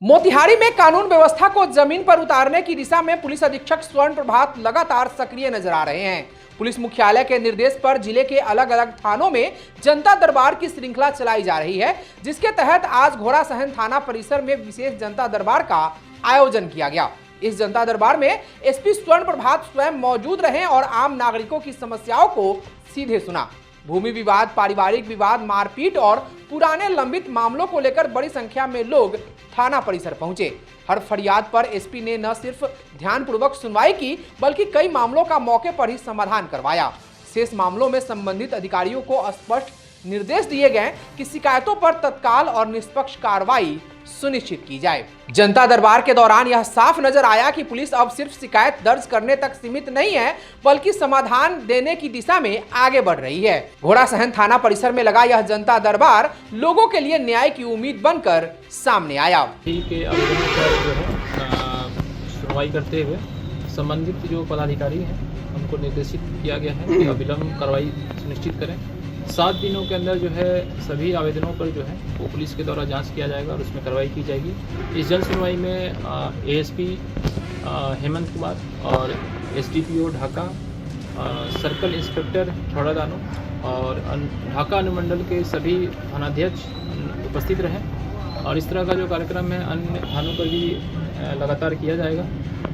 मोतिहारी में कानून व्यवस्था को जमीन पर उतारने की दिशा में पुलिस अधीक्षक स्वर्ण प्रभात लगातार सक्रिय नजर आ रहे हैं। पुलिस मुख्यालय के निर्देश पर जिले के अलग अलग थानों में जनता दरबार की श्रृंखला चलाई जा रही है, जिसके तहत आज घोड़ासहन थाना परिसर में विशेष जनता दरबार का आयोजन किया गया। इस जनता दरबार में एसपी स्वर्ण प्रभात स्वयं मौजूद रहे और आम नागरिकों की समस्याओं को सीधे सुना। भूमि विवाद, पारिवारिक विवाद, मारपीट और पुराने लंबित मामलों को लेकर बड़ी संख्या में लोग थाना परिसर पहुंचे। हर फरियाद पर एसपी ने न सिर्फ ध्यानपूर्वक सुनवाई की, बल्कि कई मामलों का मौके पर ही समाधान करवाया। शेष मामलों में संबंधित अधिकारियों को स्पष्ट निर्देश दिए गए कि शिकायतों पर तत्काल और निष्पक्ष कार्रवाई सुनिश्चित की जाए। जनता दरबार के दौरान यह साफ नजर आया कि पुलिस अब सिर्फ शिकायत दर्ज करने तक सीमित नहीं है, बल्कि समाधान देने की दिशा में आगे बढ़ रही है। घोड़ासहन थाना परिसर में लगा यह जनता दरबार लोगों के लिए न्याय की उम्मीद बनकर सामने आया। के आवेदनों पर जो है सुनवाई करते हुए संबंधित जो पदाधिकारी हैं उनको निर्देशित किया गया है कि अविलंब कार्रवाई सुनिश्चित करें। 7 दिनों के अंदर जो है सभी आवेदनों पर जो है वो पुलिस के द्वारा जांच किया जाएगा और उसमें कार्रवाई की जाएगी। इस जन सुनवाई में एएसपी हेमंत कुमार और SDPO Dhaka, circle inspector Chhauradano और ढाका अनुमंडल के सभी थानाध्यक्ष उपस्थित रहे और इस तरह का जो कार्यक्रम है अन्य थानों पर भी लगातार किया जाएगा।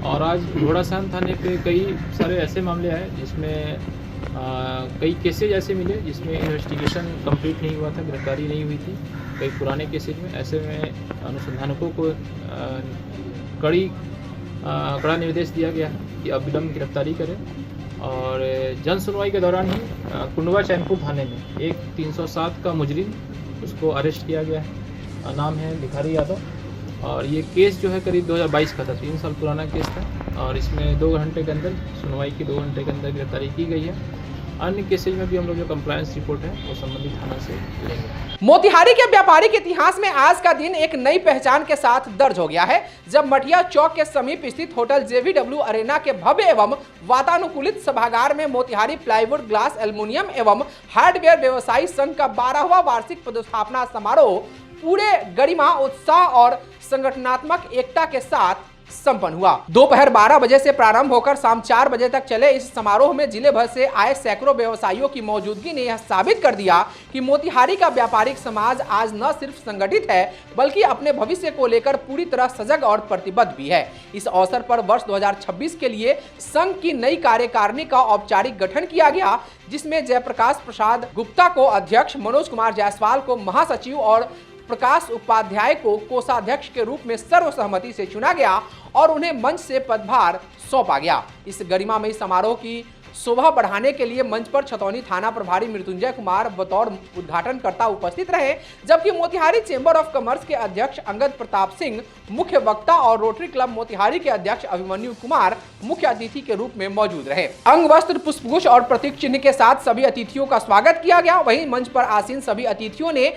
और आज घोड़ासहन थाने पे कई सारे ऐसे मामले आए जिसमें कई केसेज ऐसे मिले जिसमें इन्वेस्टिगेशन कंप्लीट नहीं हुआ था, गिरफ्तारी नहीं हुई थी। कई पुराने केसेज में ऐसे में अनुसंधानकों को कड़ा निर्देश दिया गया है कि अविलंब गिरफ्तारी करें। और जन सुनवाई के दौरान ही कुंडवा चैनपुर थाने में एक 307 का मुजरिम उसको अरेस्ट किया गया है। नाम है भिखारी यादव और ये केस जो है करीब 2022 का था, 3 साल पुराना केस था और इसमें 2 घंटे के अंदर सुनवाई की 2 घंटे के अंदर गिरफ्तारी की गई है। अन्य केसेज में भी हम लोग जो कंप्लायंस रिपोर्ट है वो संबंधित थाना से लेंगे। मोतिहारी के व्यापारिक इतिहास में आज का दिन एक नई पहचान के साथ दर्ज हो गया है, जब मठिया चौक के समीप स्थित होटल JVW अरेना के भव्य एवं वातानुकूलित सभागार में मोतिहारी प्लाईवुड, ग्लास, एल्युमिनियम एवं हार्डवेयर व्यवसायी संघ का 12वां वार्षिक पदस्थापना समारोह पूरे गरिमा, उत्साह और संगठनात्मक एकता के साथ संपन्न हुआ। दोपहर 12 बजे से प्रारंभ होकर शाम 4 बजे तक चले इस समारोह में जिले भर से आए सैकड़ों व्यवसायियों की मौजूदगी ने यह साबित कर दिया कि मोतिहारी का व्यापारिक समाज आज न सिर्फ संगठित है, बल्कि अपने भविष्य को लेकर पूरी तरह सजग और प्रतिबद्ध भी है। इस अवसर पर वर्ष 2026 के लिए संघ की नई कार्यकारिणी का औपचारिक गठन किया गया, जिसमें जयप्रकाश प्रसाद गुप्ता को अध्यक्ष, मनोज कुमार जायसवाल को महासचिव और प्रकाश उपाध्याय को कोषाध्यक्ष के रूप में सर्वसहमति से चुना गया और उन्हें मंच से पदभार सौंपा गया। इस गरिमामयी समारोह की शोभा बढ़ाने के लिए मंच पर छतौनी थाना प्रभारी मृत्युंजय कुमार बतौर उद्घाटनकर्ता उपस्थित रहे, जबकि मोतिहारी चेंबर ऑफ कॉमर्स के अध्यक्ष अंगद प्रताप सिंह मुख्य वक्ता और रोटरी क्लब मोतिहारी के अध्यक्ष अभिमन्यु कुमार मुख्य अतिथि के रूप में मौजूद रहे। अंग वस्त्र, पुष्पगुच्छ और प्रतीक चिन्ह के साथ सभी अतिथियों का स्वागत किया गया। वहीं मंच पर आसीन सभी अतिथियों ने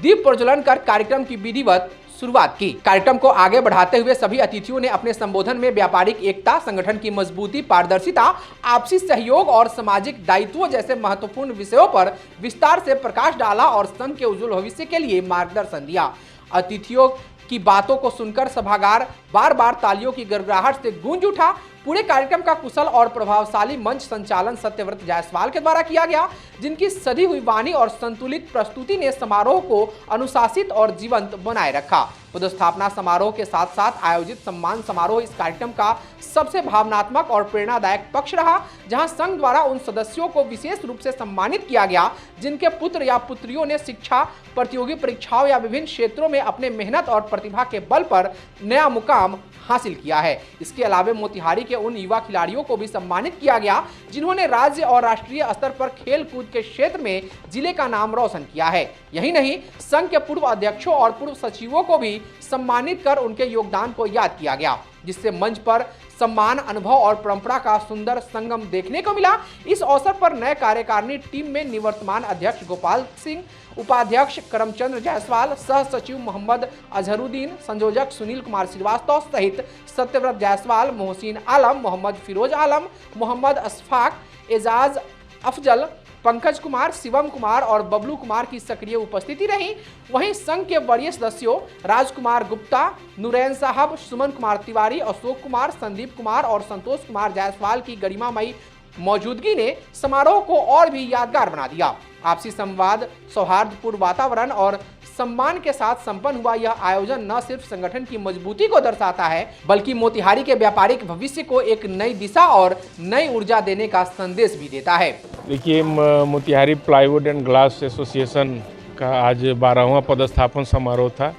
दीप प्रज्वलन कर कार्यक्रम की विधिवत शुरुआत की। कार्यक्रम को आगे बढ़ाते हुए सभी अतिथियों ने अपने संबोधन में व्यापारिक एकता, संगठन की मजबूती, पारदर्शिता, आपसी सहयोग और सामाजिक दायित्व जैसे महत्वपूर्ण विषयों पर विस्तार से प्रकाश डाला और संघ के उज्जवल भविष्य के लिए मार्गदर्शन दिया। अतिथियों की बातों को सुनकर सभागार बार बार तालियों की गड़गड़ाहट से गूंज उठा। पूरे कार्यक्रम का कुशल और प्रभावशाली मंच संचालन सत्यव्रत जायसवाल के द्वारा किया गया, जिनकी सधी हुई वाणी और संतुलित प्रस्तुति ने समारोह को अनुशासित और जीवंत बनाए रखा। पदस्थापना समारोह के साथ साथ आयोजित सम्मान समारोह इस कार्यक्रम का सबसे भावनात्मक और प्रेरणादायक पक्ष रहा, जहां संघ द्वारा उन सदस्यों को विशेष रूप से सम्मानित किया गया जिनके पुत्र या पुत्रियों ने शिक्षा, प्रतियोगी परीक्षाओं या विभिन्न क्षेत्रों में अपने मेहनत और प्रतिभा के बल पर नया मुकाम हासिल किया है। इसके अलावा मोतिहारी के उन युवा खिलाड़ियों को भी सम्मानित किया गया जिन्होंने राज्य और राष्ट्रीय स्तर पर खेल कूद के क्षेत्र में जिले का नाम रोशन किया है। यही नहीं, संघ के पूर्व अध्यक्षों और पूर्व सचिवों को भी सम्मानित कर उनके योगदान को याद किया गया, जिससे मंच पर सम्मान, अनुभव और परंपरा का सुंदर संगम देखने को मिला। इस अवसर पर नए कार्यकारिणी टीम में निवर्तमान अध्यक्ष गोपाल सिंह, उपाध्यक्ष करमचंद्र जायसवाल, सह सचिव मोहम्मद अजहरुद्दीन, संयोजक सुनील कुमार श्रीवास्तव सहित सत्यव्रत जायसवाल, मोहसिन आलम, मोहम्मद फिरोज आलम, मोहम्मद अशफाक, एजाज अफजल, पंकज कुमार, शिवम कुमार और बबलू कुमार की सक्रिय उपस्थिति रही। वहीं संघ के वरीय सदस्यों राजकुमार गुप्ता, नुरैन साहब, सुमन कुमार तिवारी, अशोक कुमार, संदीप कुमार और संतोष कुमार जायसवाल की गरिमामयी मौजूदगी ने समारोह को और भी यादगार बना दिया। आपसी संवाद, सौहार्दपूर्ण वातावरण और सम्मान के साथ संपन्न हुआ यह आयोजन न सिर्फ संगठन की मजबूती को दर्शाता है, बल्कि मोतिहारी के व्यापारिक भविष्य को एक नई दिशा और नई ऊर्जा देने का संदेश भी देता है। देखिए, Motihari plywood and glass association का आज 12वां पदस्थापन समारोह था,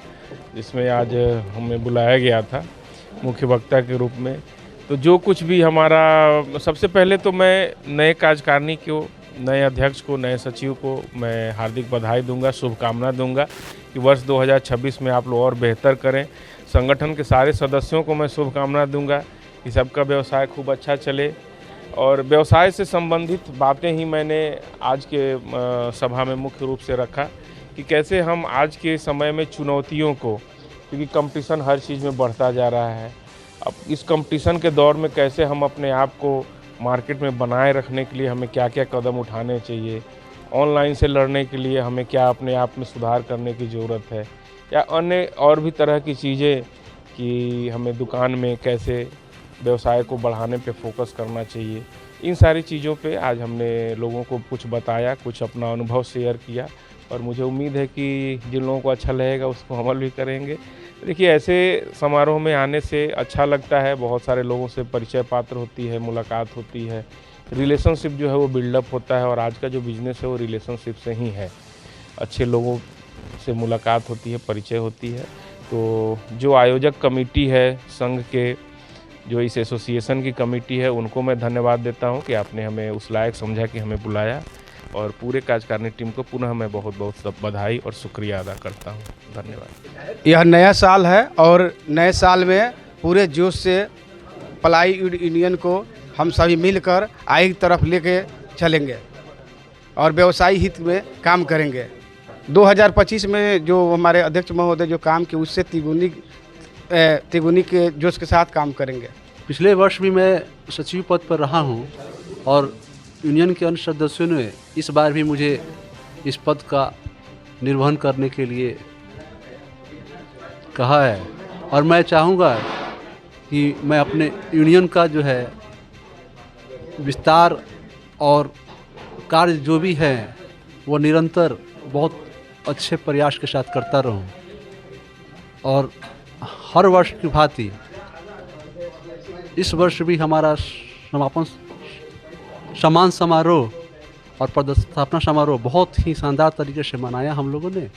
जिसमें आज हमें बुलाया गया था मुख्य वक्ता के रूप में। तो जो कुछ भी हमारा, सबसे पहले तो मैं नए कार्यकारिणी को, नए अध्यक्ष को, नए सचिव को मैं हार्दिक बधाई दूंगा, शुभकामना दूंगा कि वर्ष 2026 में आप लोग और बेहतर करें। संगठन के सारे सदस्यों को मैं शुभकामना दूंगा कि सबका व्यवसाय खूब अच्छा चले। और व्यवसाय से संबंधित बातें ही मैंने आज के सभा में मुख्य रूप से रखा कि कैसे हम आज के समय में चुनौतियों को, क्योंकि कंपटीशन हर चीज़ में बढ़ता जा रहा है, अब इस कंपटीशन के दौर में कैसे हम अपने आप को मार्केट में बनाए रखने के लिए हमें क्या क्या कदम उठाने चाहिए, ऑनलाइन से लड़ने के लिए हमें क्या अपने आप में सुधार करने की ज़रूरत है, या अन्य और भी तरह की चीज़ें कि हमें दुकान में कैसे व्यवसाय को बढ़ाने पे फोकस करना चाहिए। इन सारी चीज़ों पे आज हमने लोगों को कुछ बताया, कुछ अपना अनुभव शेयर किया और मुझे उम्मीद है कि जिन लोगों को अच्छा लगेगा उसको अमल भी करेंगे। देखिए, ऐसे समारोह में आने से अच्छा लगता है, बहुत सारे लोगों से परिचय पात्र होती है, मुलाकात होती है, रिलेशनशिप जो है वो बिल्डअप होता है और आज का जो बिज़नेस है वो रिलेशनशिप से ही है। अच्छे लोगों से मुलाकात होती है, परिचय होती है। तो जो आयोजक कमेटी है संघ के, जो इस एसोसिएशन की कमेटी है, उनको मैं धन्यवाद देता हूँ कि आपने हमें उस लायक समझा कि हमें बुलाया, और पूरे कार्यकारिणी टीम को पुनः मैं बहुत बहुत सब बधाई और शुक्रिया अदा करता हूँ। धन्यवाद। यह नया साल है और नए साल में पूरे जोश से प्लाईवुड यूनियन को हम सभी मिलकर आगे की तरफ लेके चलेंगे और व्यवसायी हित में काम करेंगे। 2025 में जो हमारे अध्यक्ष महोदय जो काम किए उससे तिगुनी के जोश के साथ काम करेंगे। पिछले वर्ष भी मैं सचिव पद पर रहा हूं और यूनियन के अन्य सदस्यों ने इस बार भी मुझे इस पद का निर्वहन करने के लिए कहा है और मैं चाहूँगा कि मैं अपने यूनियन का जो है विस्तार और कार्य जो भी है वो निरंतर बहुत अच्छे प्रयास के साथ करता रहूं और हर वर्ष की भांति इस वर्ष भी हमारा समापन सम्मान समारोह और पदस्थापना समारोह बहुत ही शानदार तरीके से मनाया। हम लोगों ने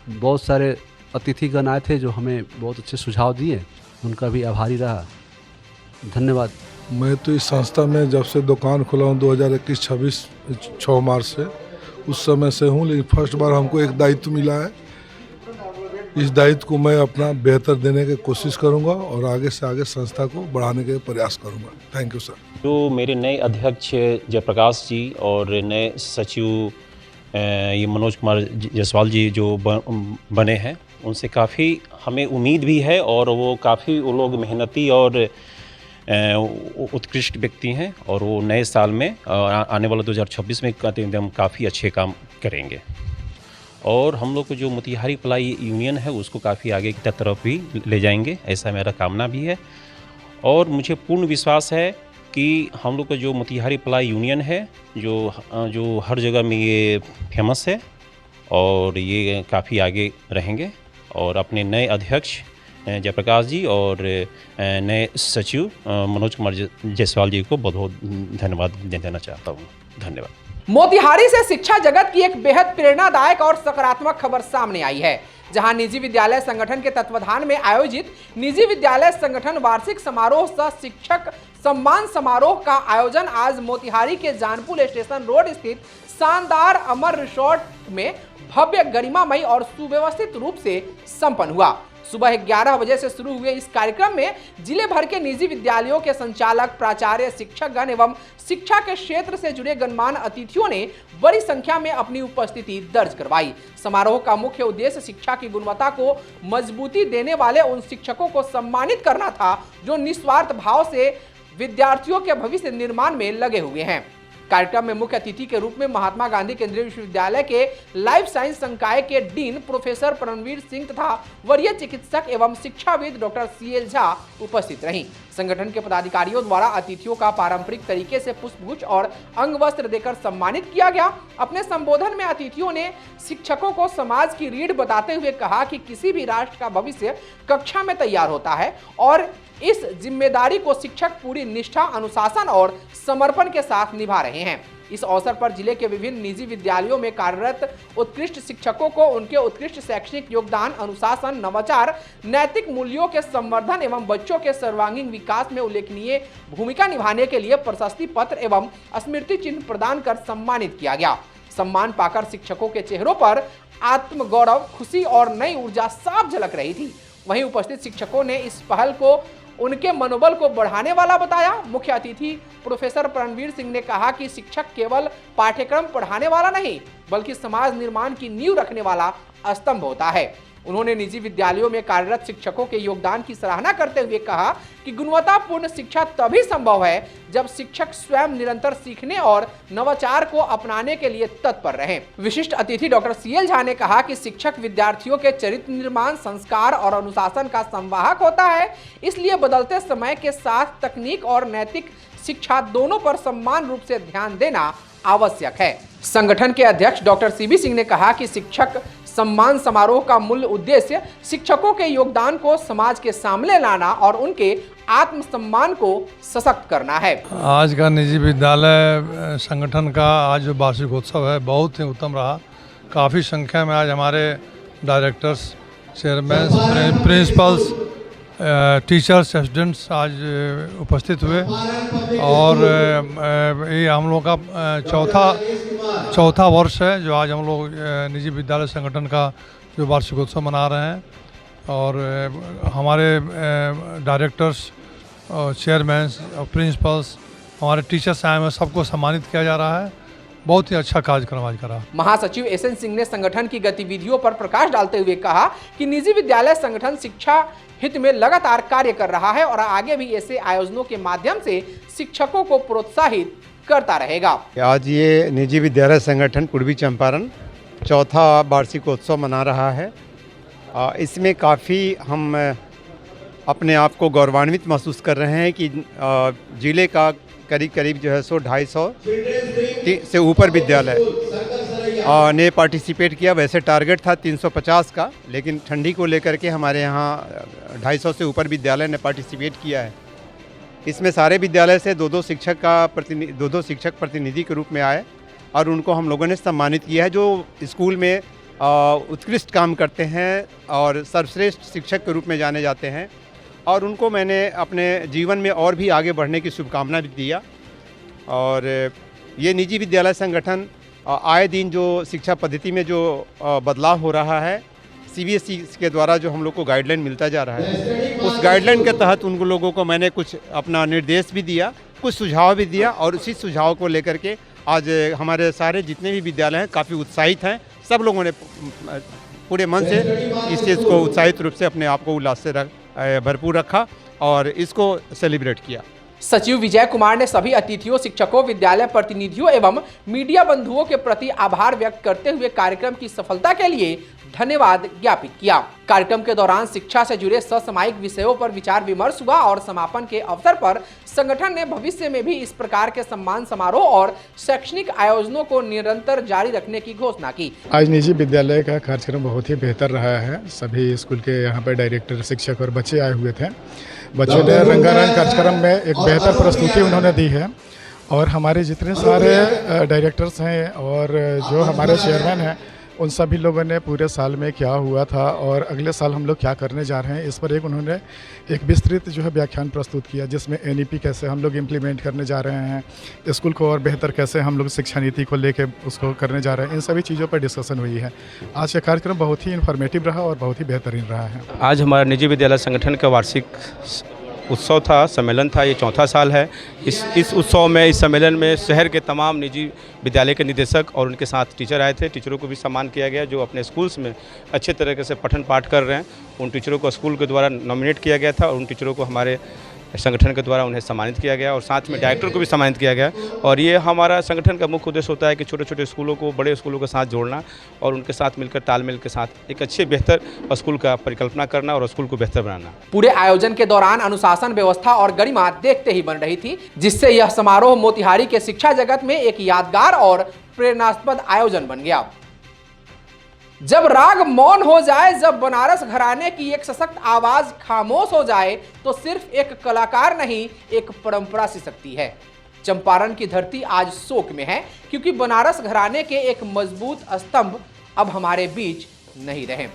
बहुत सारे अतिथिगण आए थे जो हमें बहुत अच्छे सुझाव दिए, उनका भी आभारी रहा। धन्यवाद। मैं तो इस संस्था में जब से दुकान खुला हूँ 2021-26 6 मार्च से, उस समय से हूँ, लेकिन फर्स्ट बार हमको एक दायित्व मिला है। इस दायित्व को मैं अपना बेहतर देने की कोशिश करूंगा और आगे से आगे संस्था को बढ़ाने के प्रयास करूंगा। Thank you sir. जो मेरे नए अध्यक्ष जयप्रकाश जी और नए सचिव ये मनोज कुमार जायसवाल जी जो बने हैं, उनसे काफ़ी हमें उम्मीद भी है और वो काफ़ी वो लोग मेहनती और उत्कृष्ट व्यक्ति हैं और वो नए साल में आने वाला 2026 में एकदम काफ़ी अच्छे काम करेंगे और हम लोग को जो मोतिहारी प्लाई यूनियन है उसको काफ़ी आगे की तरफ भी ले जाएंगे, ऐसा मेरा कामना भी है। और मुझे पूर्ण विश्वास है कि हम लोग का जो मोतिहारी प्लाई यूनियन है जो हर जगह में ये फेमस है और ये काफ़ी आगे रहेंगे और अपने नए अध्यक्ष जयप्रकाश जी और नए सचिव मनोज कुमार जायसवाल जी को बहुत बहुत धन्यवाद देना चाहता हूँ। धन्यवाद। मोतिहारी से शिक्षा जगत की एक बेहद प्रेरणादायक और सकारात्मक खबर सामने आई है, जहां निजी विद्यालय संगठन के तत्वाधान में आयोजित निजी विद्यालय संगठन वार्षिक समारोह सह शिक्षक सम्मान समारोह का आयोजन आज मोतिहारी के जानपुर स्टेशन रोड स्थित शानदार अमर रिसोर्ट में भव्य, गरिमामयी और सुव्यवस्थित रूप से संपन्न हुआ। सुबह 11 बजे से शुरू हुए इस कार्यक्रम में जिले भर के निजी विद्यालयों के संचालक, प्राचार्य, शिक्षकगण एवं शिक्षा के क्षेत्र से जुड़े गणमान्य अतिथियों ने बड़ी संख्या में अपनी उपस्थिति दर्ज करवाई। समारोह का मुख्य उद्देश्य शिक्षा की गुणवत्ता को मजबूती देने वाले उन शिक्षकों को सम्मानित करना था जो निस्वार्थ भाव से विद्यार्थियों के भविष्य निर्माण में लगे हुए हैं। कार्यक्रम में मुख्य अतिथि के रूप में महात्मा गांधी केंद्रीय विश्वविद्यालय के लाइफ साइंस संकाय के डीन प्रोफेसर परमवीर सिंह तथा वरीय चिकित्सक एवं शिक्षाविद डॉक्टर CL झा उपस्थित रहीं। संगठन के पदाधिकारियों द्वारा अतिथियों का पारंपरिक तरीके से पुष्पगुच्छ और अंग वस्त्र देकर सम्मानित किया गया। अपने संबोधन में अतिथियों ने शिक्षकों को समाज की रीढ़ बताते हुए कहा कि किसी भी राष्ट्र का भविष्य कक्षा में तैयार होता है और इस जिम्मेदारी को शिक्षक पूरी निष्ठा, अनुशासन और समर्पण के साथ निभा रहे हैं। इस अवसर पर जिले के विभिन्न निजी विद्यालयों में कार्यरत उत्कृष्ट शिक्षकों को उनके उत्कृष्ट शैक्षणिक योगदान, अनुशासन, नवाचार, नैतिक मूल्यों के संवर्धन एवं बच्चों के सर्वांगीण विकास में उल्लेखनीय भूमिका निभाने के लिए प्रशस्ति पत्र एवं स्मृति चिन्ह प्रदान कर सम्मानित किया गया। सम्मान पाकर शिक्षकों के चेहरों पर आत्मगौरव, खुशी और नई ऊर्जा साफ झलक रही थी। वहीं उपस्थित शिक्षकों ने इस पहल को उनके मनोबल को बढ़ाने वाला बताया। मुख्य अतिथि प्रोफेसर परमवीर सिंह ने कहा कि शिक्षक केवल पाठ्यक्रम पढ़ाने वाला नहीं बल्कि समाज निर्माण की नींव रखने वाला स्तंभ होता है। उन्होंने निजी विद्यालयों में कार्यरत शिक्षकों के योगदान की सराहना करते हुए कहा कि गुणवत्तापूर्ण शिक्षा तभी संभव है जब शिक्षक स्वयं निरंतर सीखने और नवाचार को अपनाने के लिए तत्पर रहें। विशिष्ट अतिथि डॉक्टर CL झा ने कहा कि शिक्षक विद्यार्थियों के चरित्र निर्माण, संस्कार और अनुशासन का संवाहक होता है, इसलिए बदलते समय के साथ तकनीक और नैतिक शिक्षा दोनों पर समान रूप से ध्यान देना आवश्यक है। संगठन के अध्यक्ष डॉक्टर CB सिंह ने कहा कि शिक्षक सम्मान समारोह का मूल उद्देश्य शिक्षकों के योगदान को समाज के सामने लाना और उनके आत्मसम्मान को सशक्त करना है। आज का निजी विद्यालय संगठन का आज जो वार्षिकोत्सव है बहुत ही उत्तम रहा। काफ़ी संख्या में आज हमारे directors, chairman, principles, teachers, students आज उपस्थित हुए और ये हम लोग का चौथा वर्ष है जो आज हम लोग निजी विद्यालय संगठन का जो वार्षिकोत्सव मना रहे हैं और हमारे डायरेक्टर्स, चेयरमैन और प्रिंसिपल्स, हमारे टीचर्स आए हैं, सबको सम्मानित किया जा रहा है। बहुत ही अच्छा कार्यक्रम आज करा। महासचिव SN सिंह ने संगठन की गतिविधियों पर प्रकाश डालते हुए कहा कि निजी विद्यालय संगठन शिक्षा हित में लगातार कार्य कर रहा है और आगे भी ऐसे आयोजनों के माध्यम से शिक्षकों को प्रोत्साहित करता रहेगा। आज ये निजी विद्यालय संगठन पूर्वी चंपारण चौथा वार्षिकोत्सव मना रहा है। इसमें काफ़ी हम अपने आप को गौरवान्वित महसूस कर रहे हैं कि जिले का करीब जो है 100-250 से ऊपर विद्यालय ने पार्टिसिपेट किया। वैसे टारगेट था 350 का, लेकिन ठंडी को लेकर के हमारे यहाँ 250 से ऊपर विद्यालय ने पार्टिसिपेट किया है। इसमें सारे विद्यालय से दो दो शिक्षक प्रतिनिधि के रूप में आए और उनको हम लोगों ने सम्मानित किया है, जो स्कूल में उत्कृष्ट काम करते हैं और सर्वश्रेष्ठ शिक्षक के रूप में जाने जाते हैं। और उनको मैंने अपने जीवन में और भी आगे बढ़ने की शुभकामना भी दिया। और ये निजी विद्यालय संगठन आए दिन जो शिक्षा पद्धति में जो बदलाव हो रहा है, CBSE के द्वारा जो हम लोग को गाइडलाइन मिलता जा रहा है, उस गाइडलाइन के तहत उन लोगों को मैंने कुछ अपना निर्देश भी दिया, कुछ सुझाव भी दिया और उसी सुझाव को लेकर के आज हमारे सारे जितने भी विद्यालय हैं काफ़ी उत्साहित हैं। सब लोगों ने पूरे मन से इस चीज़ को उत्साहित रूप से अपने आप को उल्लास से भरपूर रखा और इसको सेलिब्रेट किया। सचिव विजय कुमार ने सभी अतिथियों, शिक्षकों, विद्यालय प्रतिनिधियों एवं मीडिया बंधुओं के प्रति आभार व्यक्त करते हुए कार्यक्रम की सफलता के लिए धन्यवाद ज्ञापित किया। कार्यक्रम के दौरान शिक्षा से जुड़े समसामयिक विषयों पर विचार विमर्श हुआ और समापन के अवसर पर संगठन ने भविष्य में भी इस प्रकार के सम्मान समारोह और शैक्षणिक आयोजनों को निरंतर जारी रखने की घोषणा की। आज निजी विद्यालय का कार्यक्रम बहुत ही बेहतर रहा है। सभी स्कूल के यहाँ पर डायरेक्टर, शिक्षक और बच्चे आए हुए थे। बच्चों ने रंगारंग कार्यक्रम में एक बेहतर प्रस्तुति उन्होंने दी है और हमारे जितने सारे डायरेक्टर्स हैं और जो हमारे चेयरमैन हैं, उन सभी लोगों ने पूरे साल में क्या हुआ था और अगले साल हम लोग क्या करने जा रहे हैं, इस पर उन्होंने एक विस्तृत जो है व्याख्यान प्रस्तुत किया, जिसमें NEP कैसे हम लोग इम्प्लीमेंट करने जा रहे हैं, स्कूल को और बेहतर कैसे हम लोग शिक्षा नीति को लेके उसको करने जा रहे हैं, इन सभी चीज़ों पर डिस्कशन हुई है। आज का कार्यक्रम बहुत ही इन्फॉर्मेटिव रहा और बहुत ही बेहतरीन रहा है। आज हमारा निजी विद्यालय संगठन का वार्षिक उत्सव था, सम्मेलन था। ये चौथा साल है। इस उत्सव में, इस सम्मेलन में शहर के तमाम निजी विद्यालय के निदेशक और उनके साथ टीचर आए थे। टीचरों को भी सम्मान किया गया जो अपने स्कूल्स में अच्छे तरीके से पठन पाठ कर रहे हैं। उन टीचरों को स्कूल के द्वारा नॉमिनेट किया गया था और उन टीचरों को हमारे संगठन के द्वारा उन्हें सम्मानित किया गया और साथ में डायरेक्टर को भी सम्मानित किया गया। और ये हमारा संगठन का मुख्य उद्देश्य होता है कि छोटे छोटे स्कूलों को बड़े स्कूलों के साथ जोड़ना और उनके साथ मिलकर तालमेल के साथ एक अच्छे बेहतर स्कूल का परिकल्पना करना और स्कूल को बेहतर बनाना। पूरे आयोजन के दौरान अनुशासन, व्यवस्था और गरिमा देखते ही बन रही थी, जिससे यह समारोह मोतिहारी के शिक्षा जगत में एक यादगार और प्रेरणास्पद आयोजन बन गया। जब राग मौन हो जाए, जब बनारस घराने की एक सशक्त आवाज खामोश हो जाए, तो सिर्फ एक कलाकार नहीं, एक परंपरा सी सकती है। चंपारण की धरती आज शोक में है, क्योंकि बनारस घराने के एक मजबूत स्तंभ अब हमारे बीच नहीं रहे।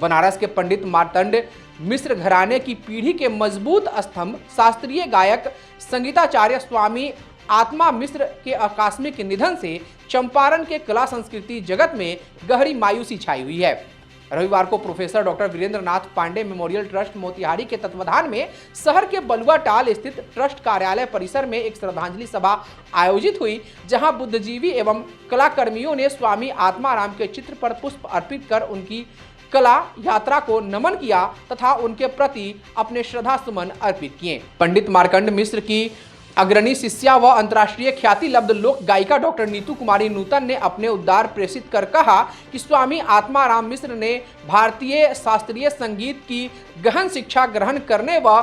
बनारस के पंडित मार्तंड मिश्र घराने की पीढ़ी के मजबूत स्तंभ शास्त्रीय गायक संगीताचार्य स्वामी आत्मा मिश्र के आकस्मिक निधन से चंपारण के कला संस्कृति जगत में गहरी मायूसी छाई हुई है। रविवार को प्रोफेसर डॉक्टर वीरेंद्र नाथ पांडे मेमोरियल ट्रस्ट मोतिहारी के तत्वाधान में शहर के बलुआ टाल स्थित ट्रस्ट कार्यालय परिसर में एक श्रद्धांजलि सभा आयोजित हुई, जहां बुद्धिजीवी एवं कलाकर्मियों ने स्वामी आत्माराम के चित्र पर पुष्प अर्पित कर उनकी कला यात्रा को नमन किया तथा उनके प्रति अपने श्रद्धा सुमन अर्पित किए। पंडित मार्कंड मिश्र की अग्रणी शिष्या व अंतर्राष्ट्रीय ख्याति लब्ध लोक गायिका डॉक्टर नीतू कुमारी नूतन ने अपने उद्गार प्रेषित कर कहा कि स्वामी आत्माराम मिश्र ने भारतीय शास्त्रीय संगीत की गहन शिक्षा ग्रहण करने व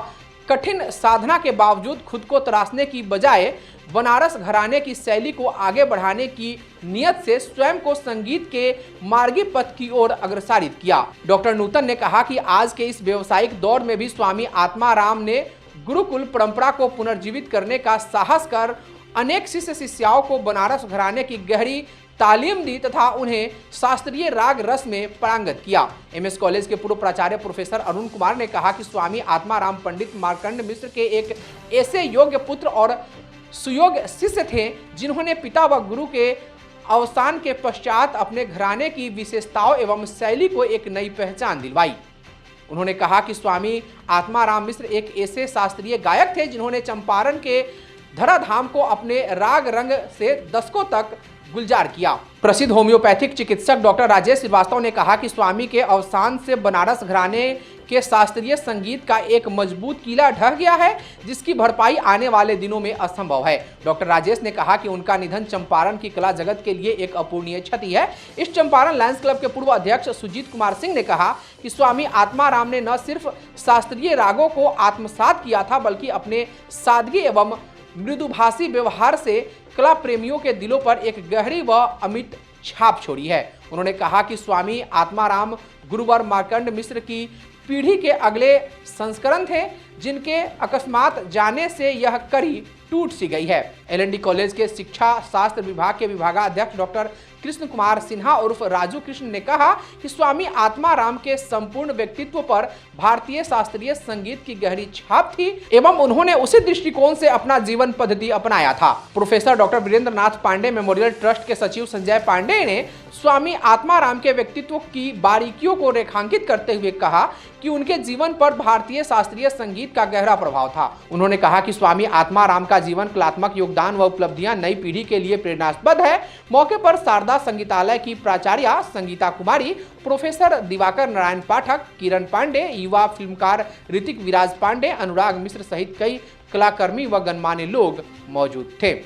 कठिन साधना के बावजूद खुद को तराशने की बजाय बनारस घराने की शैली को आगे बढ़ाने की नियत से स्वयं को संगीत के मार्गी पथ की ओर अग्रसरित किया। डॉक्टर नूतन ने कहा कि आज के इस व्यावसायिक दौर में भी स्वामी आत्माराम ने गुरुकुल परंपरा को पुनर्जीवित करने का साहस कर अनेक शिष्य शिष्याओं को बनारस घराने की गहरी तालीम दी तथा उन्हें शास्त्रीय राग रस में पारंगत किया। एमएस कॉलेज के पूर्व प्राचार्य प्रोफेसर अरुण कुमार ने कहा कि स्वामी आत्माराम पंडित मार्कंड मिश्र के एक ऐसे योग्य पुत्र और सुयोग्य शिष्य थे, जिन्होंने पिता व गुरु के अवसान के पश्चात अपने घराने की विशेषताओं एवं शैली को एक नई पहचान दिलवाई। उन्होंने कहा कि स्वामी आत्माराम मिश्र एक ऐसे शास्त्रीय गायक थे, जिन्होंने चंपारण के धराधाम को अपने राग रंग से दशकों तक गुलजार किया। प्रसिद्ध होम्योपैथिक चिकित्सक डॉक्टर राजेश श्रीवास्तव ने कहा कि स्वामी के अवसान से बनारस घराने के शास्त्रीय संगीत का एक मजबूत किला ढह गया है, जिसकी भरपाई आने वाले दिनों में असंभव है। डॉक्टर राजेश ने कहा कि उनका निधन चंपारण की कला जगत के लिए एक अपूरणीय क्षति है। इस चंपारण लायंस क्लब के पूर्व अध्यक्ष सुजीत कुमार सिंह ने कहा कि स्वामी आत्माराम ने न सिर्फ शास्त्रीय रागों को आत्मसात किया था, बल्कि अपने सादगी एवं मृदुभाषी व्यवहार से कला प्रेमियों के दिलों पर एक गहरी व अमिट छाप छोड़ी है। उन्होंने कहा कि स्वामी आत्माराम गुरुवर मार्कंड मिश्र की पीढ़ी के अगले संस्करण थे, जिनके अकस्मात जाने से यह कड़ी टूट सी गई है। एलएनडी कॉलेज के शिक्षा शास्त्र विभाग के विभागाध्यक्ष डॉक्टर कृष्ण कुमार सिन्हा उर्फ राजू कृष्ण ने कहा कि स्वामी आत्माराम के संपूर्ण व्यक्तित्व पर भारतीय शास्त्रीय संगीत की गहरी छाप थी एवं उन्होंने उसी दृष्टिकोण से अपना जीवन पद्धति अपनाया था। प्रोफेसर डॉक्टर वीरेंद्र नाथ पांडे मेमोरियल ट्रस्ट के सचिव संजय पांडे ने स्वामी आत्माराम के व्यक्तित्व की बारीकियों को रेखांकित करते हुए कहा कि उनके जीवन पर भारतीय शास्त्रीय संगीत का गहरा प्रभाव था। उन्होंने कहा कि स्वामी आत्माराम का जीवन कलात्मक योगदान व उपलब्धियां नई पीढ़ी के लिए प्रेरणास्पद है। मौके पर शारदा संगीतालय की प्राचार्या संगीता कुमारी, प्रोफेसर दिवाकर नारायण पाठक, किरण पांडे, युवा फिल्मकार ऋतिक विराज पांडे, अनुराग मिश्र सहित कई कलाकर्मी व गणमान्य लोग मौजूद थे।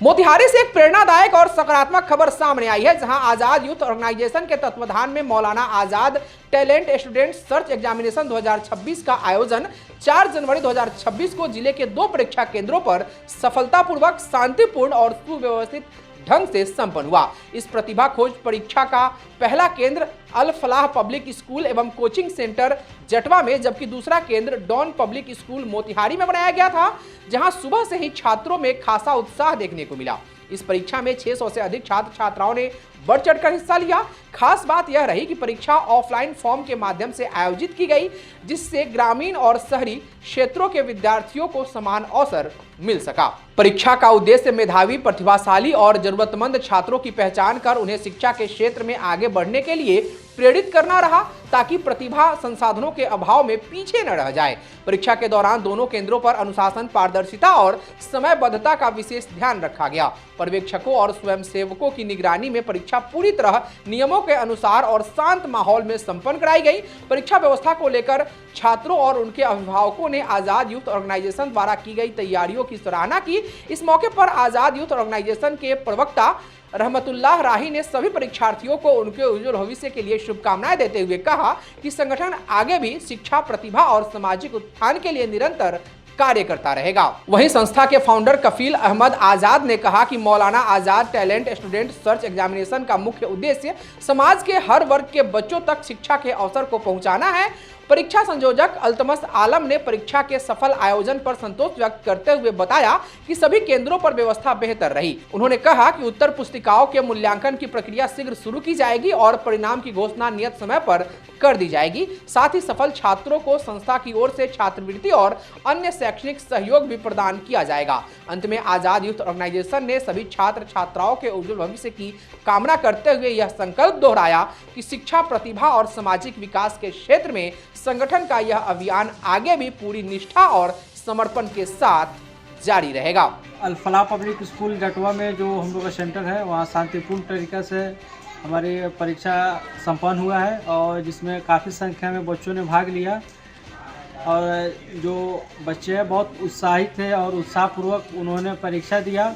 मोतिहारी से एक प्रेरणादायक और सकारात्मक खबर सामने आई है, जहां आजाद यूथ ऑर्गेनाइजेशन के तत्वाधान में Maulana Azad talent student search examination 2026 का आयोजन 4 जनवरी 2026 को जिले के 2 परीक्षा केंद्रों पर सफलतापूर्वक, शांतिपूर्ण और सुव्यवस्थित ढंग से संपन्न हुआ। इस प्रतिभा खोज परीक्षा का पहला केंद्र अल फलाह पब्लिक स्कूल एवं कोचिंग सेंटर जटवा में, जबकि दूसरा केंद्र डॉन पब्लिक स्कूल मोतिहारी में बनाया गया था, जहां सुबह से ही छात्रों में खासा उत्साह देखने को मिला। इस परीक्षा में 600 से अधिक छात्र छात्राओं ने बढ़ चढ़कर हिस्सा लिया। खास बात यह रही कि परीक्षा ऑफलाइन फॉर्म के माध्यम से आयोजित की गई, जिससे ग्रामीण और शहरी क्षेत्रों के विद्यार्थियों को समान अवसर मिल सका। परीक्षा का उद्देश्य मेधावी, प्रतिभाशाली और जरूरतमंद छात्रों की पहचान कर उन्हें शिक्षा के क्षेत्र में आगे बढ़ने के लिए प्रेरित करना रहा ताकि प्रतिभा संसाधनों के अभाव में पीछे न रह जाए। परीक्षा के दौरान दोनों केंद्रों पर अनुशासन, पारदर्शिता और समयबद्धता का विशेष ध्यान रखा गया। पर्यवेक्षकों और स्वयंसेवकों की निगरानी में परीक्षा पूरी तरह नियमों के अनुसार और शांत माहौल में संपन्न कराई गई। परीक्षा व्यवस्था को लेकर छात्रों और उनके अभिभावकों ने आजाद यूथ ऑर्गेनाइजेशन द्वारा की गई तैयारियों की सराहना की। इस मौके पर आजाद यूथ ऑर्गेनाइजेशन के प्रवक्ता रहमतुल्लाह राही ने सभी परीक्षार्थियों को उनके उज्जवल भविष्य के लिए शुभकामनाएं देते हुए कहा कि संगठन आगे भी शिक्षा, प्रतिभा और सामाजिक उत्थान के लिए निरंतर कार्य करता रहेगा। वहीं संस्था के फाउंडर कफील अहमद आजाद ने कहा कि Maulana Azad talent student search examination का मुख्य उद्देश्य समाज के हर वर्ग के बच्चों तक शिक्षा के अवसर को पहुंचाना है। परीक्षा संयोजक अल्तमस आलम ने परीक्षा के सफल आयोजन पर संतोष व्यक्त करते हुए बताया कि सभी केंद्रों पर व्यवस्था बेहतर रही। उन्होंने कहा कि उत्तर पुस्तिकाओं के मूल्यांकन की प्रक्रिया शीघ्र शुरू की जाएगी और परिणाम की घोषणा नियत समय पर कर दी जाएगी। साथ ही सफल छात्रों को संस्था की ओर से छात्रवृत्ति और अन्य शैक्षणिक सहयोग भी प्रदान किया जाएगा। अंत में आजाद यूथ ऑर्गेनाइजेशन ने सभी छात्र छात्राओं के उज्जवल भविष्य की कामना करते हुए यह संकल्प दोहराया कि शिक्षा, प्रतिभा और सामाजिक विकास के क्षेत्र में संगठन का यह अभियान आगे भी पूरी निष्ठा और समर्पण के साथ जारी रहेगा। अल-फलाह पब्लिक स्कूल जटवा में जो हम लोग का सेंटर है, वहाँ शांतिपूर्ण तरीके से हमारी परीक्षा संपन्न हुआ है और जिसमें काफ़ी संख्या में बच्चों ने भाग लिया और जो बच्चे हैं बहुत उत्साहित थे और उत्साहपूर्वक उन्होंने परीक्षा दिया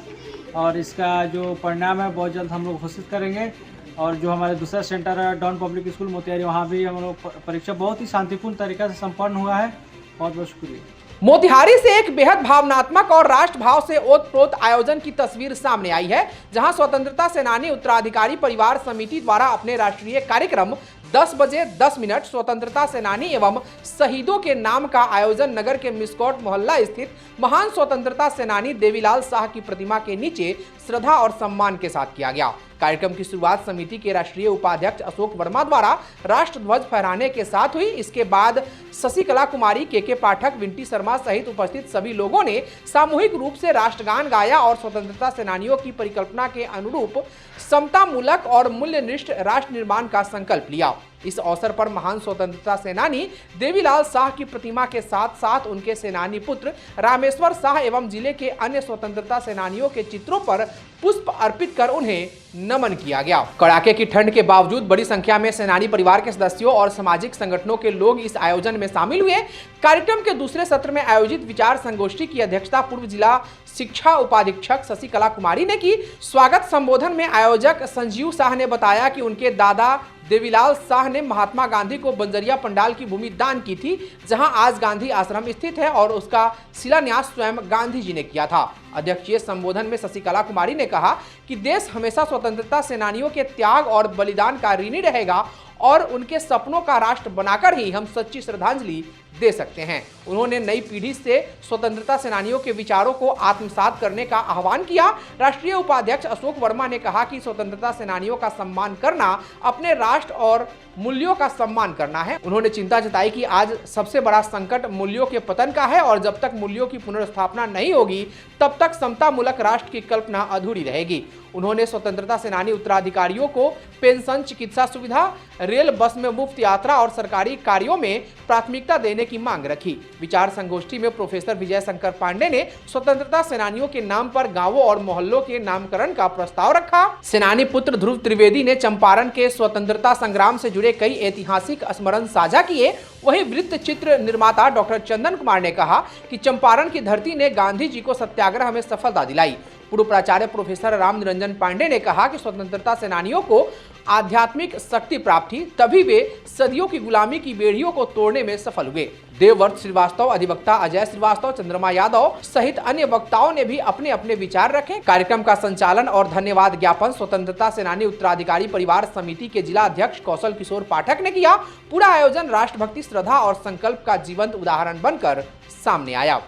और इसका जो परिणाम है बहुत जल्द हम लोग घोषित करेंगे। और जो हमारे दूसरा सेंटर है डॉन पब्लिक स्कूल मोतिहारी, वहाँ भी हम लोग परीक्षा बहुत ही शांतिपूर्ण तरीके से संपन्न हुआ है। बहुत बहुत शुक्रिया। मोतिहारी से एक बेहद भावनात्मक और राष्ट्रभाव से ओतप्रोत आयोजन की तस्वीर सामने आई है, जहां स्वतंत्रता सेनानी उत्तराधिकारी परिवार समिति द्वारा अपने राष्ट्रीय कार्यक्रम 10 बजे 10 मिनट स्वतंत्रता सेनानी एवं शहीदों के नाम का आयोजन नगर के मिस्कॉट मोहल्ला स्थित महान स्वतंत्रता सेनानी देवीलाल शाह की प्रतिमा के नीचे श्रद्धा और सम्मान के साथ किया गया। कार्यक्रम की शुरुआत समिति के राष्ट्रीय उपाध्यक्ष अशोक वर्मा द्वारा राष्ट्र ध्वज फहराने के साथ हुई। इसके बाद शशिकला कुमारी, के पाठक, विंटी शर्मा सहित उपस्थित सभी लोगों ने सामूहिक रूप से राष्ट्रगान गाया और स्वतंत्रता सेनानियों की परिकल्पना के अनुरूप समतामूलक और मूल्यनिष्ठ राष्ट्र निर्माण का संकल्प लिया। इस अवसर पर महान स्वतंत्रता सेनानी देवीलाल शाह की प्रतिमा के साथ साथ उनके सेनानी पुत्र रामेश्वर शाह एवं जिले के अन्य स्वतंत्रता सेनानियों के चित्रों पर पुष्प अर्पित कर उन्हें नमन किया गया। कड़ाके की ठंड के बावजूद बड़ी संख्या में सेनानी परिवार के सदस्यों और सामाजिक संगठनों के लोग इस आयोजन में शामिल हुए। कार्यक्रम के दूसरे सत्र में आयोजित विचार संगोष्ठी की अध्यक्षता पूर्व जिला शिक्षा उपाधीक्षक शशिकला कुमारी ने की। स्वागत संबोधन में आयोजक संजीव शाह ने बताया कि उनके दादा देवीलाल शाह ने महात्मा गांधी को बंजरिया पंडाल की भूमि दान की थी, जहां आज गांधी आश्रम स्थित है और उसका शिलान्यास स्वयं गांधी जी ने किया था। अध्यक्षीय संबोधन में शशिकला कुमारी ने कहा कि देश हमेशा स्वतंत्रता सेनानियों के त्याग और बलिदान का ऋणी रहेगा और उनके सपनों का राष्ट्र बनाकर ही हम सच्ची श्रद्धांजलि दे सकते हैं। उन्होंने नई पीढ़ी से स्वतंत्रता सेनानियों के विचारों को आत्मसात करने का आह्वान किया। राष्ट्रीय उपाध्यक्ष अशोक वर्मा ने कहा कि स्वतंत्रता सेनानियों का सम्मान करना अपने राष्ट्र और मूल्यों का सम्मान करना है। उन्होंने चिंता जताई कि आज सबसे बड़ा संकट मूल्यों के पतन का है और जब तक मूल्यों की पुनर्स्थापना नहीं होगी तब तक समतामूलक राष्ट्र की कल्पना अधूरी रहेगी। उन्होंने स्वतंत्रता सेनानी उत्तराधिकारियों को पेंशन, चिकित्सा सुविधा, रेल बस में मुफ्त यात्रा और सरकारी कार्यों में प्राथमिकता देने की मांग रखी। विचार संगोष्ठी में प्रोफेसर विजय शंकर पांडे ने स्वतंत्रता सेनानियों के नाम पर गांवों और मोहल्लों के नामकरण का प्रस्ताव रखा। सेनानी पुत्र ध्रुव त्रिवेदी ने चंपारण के स्वतंत्रता संग्राम से जुड़े कई ऐतिहासिक स्मरण साझा किए। वहीं वृत्त चित्र निर्माता डॉक्टर चंदन कुमार ने कहा कि चंपारण की धरती ने गांधी जी को सत्याग्रह में सफलता दिलाई। पूर्व प्राचार्य प्रोफेसर राम निरंजन पांडे ने कहा कि स्वतंत्रता सेनानियों को आध्यात्मिक शक्ति प्राप्त थी, तभी वे सदियों की गुलामी की बेड़ियों को तोड़ने में सफल हुए। देवव्रत श्रीवास्तव, अधिवक्ता अजय श्रीवास्तव, चंद्रमा यादव सहित अन्य वक्ताओं ने भी अपने अपने विचार रखे। कार्यक्रम का संचालन और धन्यवाद ज्ञापन स्वतंत्रता सेनानी उत्तराधिकारी परिवार समिति के जिला अध्यक्ष कौशल किशोर पाठक ने किया। पूरा आयोजन राष्ट्रभक्ति, श्रद्धा और संकल्प का जीवंत उदाहरण बनकर सामने आया।